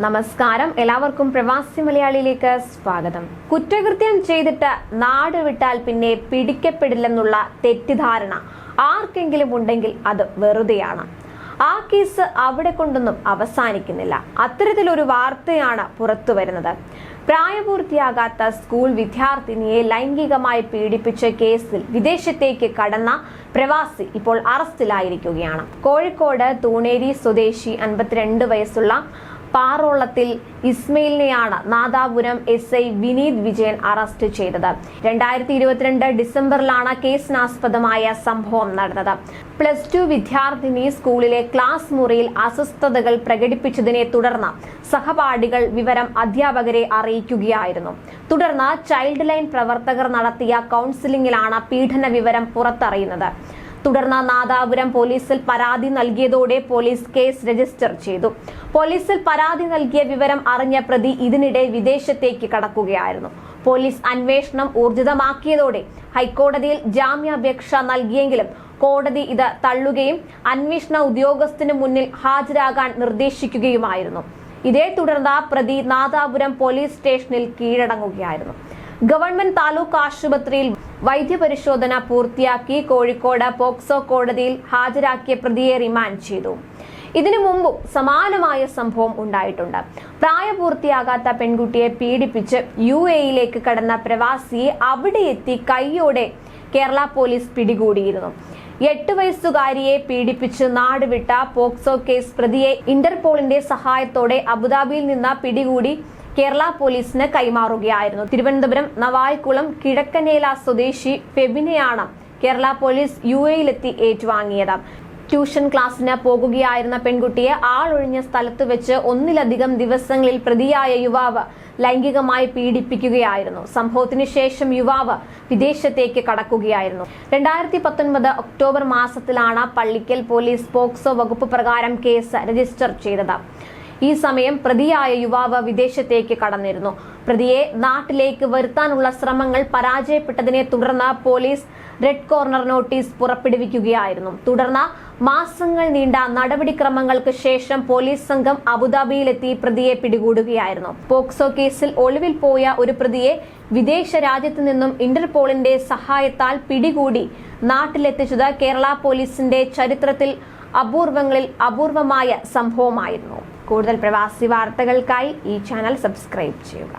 നമസ്കാരം, എല്ലാവർക്കും പ്രവാസി മലയാളിയിലേക്ക് സ്വാഗതം. കുറ്റകൃത്യം ചെയ്തിട്ട് നാട് വിട്ടാൽ പിന്നെ പിടിക്കപ്പെടില്ലെന്നുള്ള തെറ്റിദ്ധാരണ ആർക്കെങ്കിലും ഉണ്ടെങ്കിൽ അത് വെറുതെയാണ്. ആ കേസ് അവിടെ കൊണ്ടൊന്നും അവസാനിക്കുന്നില്ല. അത്തരത്തിലൊരു വാർത്തയാണ് പുറത്തു വരുന്നത്. പ്രായപൂർത്തിയാകാത്ത സ്കൂൾ വിദ്യാർത്ഥിനിയെ ലൈംഗികമായി പീഡിപ്പിച്ച കേസിൽ വിദേശത്തേക്ക് കടന്ന പ്രവാസി ഇപ്പോൾ അറസ്റ്റിലായിരിക്കുകയാണ്. കോഴിക്കോട് തൂണേരി സ്വദേശി 52 വയസ്സുള്ള പാറോളത്തിൽ ഇസ്മയിലിനെയാണ് നാദാപുരം SI വിനീത് വിജയൻ അറസ്റ്റ് ചെയ്തത്. 2022 ഡിസംബറിലാണ് കേസിനാസ്പദമായ സംഭവം നടന്നത്. +2 വിദ്യാർത്ഥിനി സ്കൂളിലെ ക്ലാസ് മുറിയിൽ അസ്വസ്ഥതകൾ പ്രകടിപ്പിച്ചതിനെ തുടർന്ന് സഹപാഠികൾ വിവരം അധ്യാപകരെ അറിയിക്കുകയായിരുന്നു. തുടർന്ന് ചൈൽഡ് ലൈൻ പ്രവർത്തകർ നടത്തിയ കൗൺസിലിംഗിലാണ് പീഡന വിവരം പുറത്തറിയുന്നത്. തുടർന്ന് നാദാപുരം പോലീസിൽ പരാതി നൽകിയതോടെ പോലീസ് കേസ് രജിസ്റ്റർ ചെയ്തു. പോലീസിൽ പരാതി നൽകിയ വിവരം അറിഞ്ഞ പ്രതി ഇതിനിടെ വിദേശത്തേക്ക് കടക്കുകയായിരുന്നു. പോലീസ് അന്വേഷണം ഊർജിതമാക്കിയതോടെ ഹൈക്കോടതിയിൽ ജാമ്യാപേക്ഷ നൽകിയെങ്കിലും കോടതി ഇത് തള്ളുകയും അന്വേഷണ ഉദ്യോഗസ്ഥന് മുന്നിൽ ഹാജരാകാൻ നിർദ്ദേശിക്കുകയുമായിരുന്നു. ഇതേ തുടർന്ന് പ്രതി നാദാപുരം പോലീസ് സ്റ്റേഷനിൽ കീഴടങ്ങുകയായിരുന്നു. ഗവൺമെന്റ് താലൂക്ക് ആശുപത്രിയിൽ വൈദ്യപരിശോധന പൂർത്തിയാക്കി കോഴിക്കോട് പോക്സോ കോടതിയിൽ ഹാജരാക്കിയ പ്രതിയെ റിമാൻഡ് ചെയ്തു. ഇതിനു മുമ്പും സമാനമായ സംഭവം ഉണ്ടായിട്ടുണ്ട്. പ്രായപൂർത്തിയാകാത്ത പെൺകുട്ടിയെ പീഡിപ്പിച്ച് UAE കടന്ന പ്രവാസിയെ അവിടെ എത്തി കൈയോടെ കേരള പോലീസ് പിടികൂടിയിരുന്നു. 8 വയസ്സുകാരിയെ പീഡിപ്പിച്ച് നാടുവിട്ട പോക്സോ കേസ് പ്രതിയെ ഇന്റർപോളിന്റെ സഹായത്തോടെ അബുദാബിയിൽ നിന്ന് പിടികൂടി കേരള പോലീസിന് കൈമാറുകയായിരുന്നു. തിരുവനന്തപുരം നവായിക്കുളം കിഴക്കനേല സ്വദേശി ഫെബിനെയാണ് കേരള പോലീസ് UAE ഏറ്റുവാങ്ങിയത്. ട്യൂഷൻ ക്ലാസ്സിന് പോകുകയായിരുന്ന പെൺകുട്ടിയെ ആളൊഴിഞ്ഞ സ്ഥലത്ത് വെച്ച് ഒന്നിലധികം ദിവസങ്ങളിൽ പ്രതിയായ യുവാവ് ലൈംഗികമായി പീഡിപ്പിക്കുകയായിരുന്നു. സംഭവത്തിന് ശേഷം യുവാവ് വിദേശത്തേക്ക് കടക്കുകയായിരുന്നു. 2019 ഒക്ടോബർ മാസത്തിലാണ് പള്ളിക്കൽ പോലീസ് പോക്സോ വകുപ്പ് പ്രകാരം കേസ് രജിസ്റ്റർ ചെയ്തത്. ഈ സമയം പ്രതിയായ യുവാവ് വിദേശത്തേക്ക് കടന്നിരുന്നു. പ്രതിയെ നാട്ടിലേക്ക് വരുത്താനുള്ള ശ്രമങ്ങൾ പരാജയപ്പെട്ടതിനെ തുടർന്ന് പോലീസ് റെഡ് കോർണർ നോട്ടീസ് പുറപ്പെടുവിക്കുകയായിരുന്നു. തുടർന്ന് മാസങ്ങൾ നീണ്ട നടപടിക്രമങ്ങൾക്ക് ശേഷം പോലീസ് സംഘം അബുദാബിയിലെത്തി പ്രതിയെ പിടികൂടുകയായിരുന്നു. പോക്സോ കേസിൽ ഒളിവിൽ പോയ ഒരു പ്രതിയെ വിദേശ രാജ്യത്ത് നിന്നും ഇന്റർപോളിന്റെ സഹായത്താൽ പിടികൂടി നാട്ടിലെത്തിച്ചത് കേരള പോലീസിന്റെ ചരിത്രത്തിൽ അപൂർവങ്ങളിൽ അപൂർവമായ സംഭവമായിരുന്നു. കൂടുതൽ പ്രവാസി വാർത്തകൾക്കായി ഈ ചാനൽ സബ്സ്ക്രൈബ് ചെയ്യുക.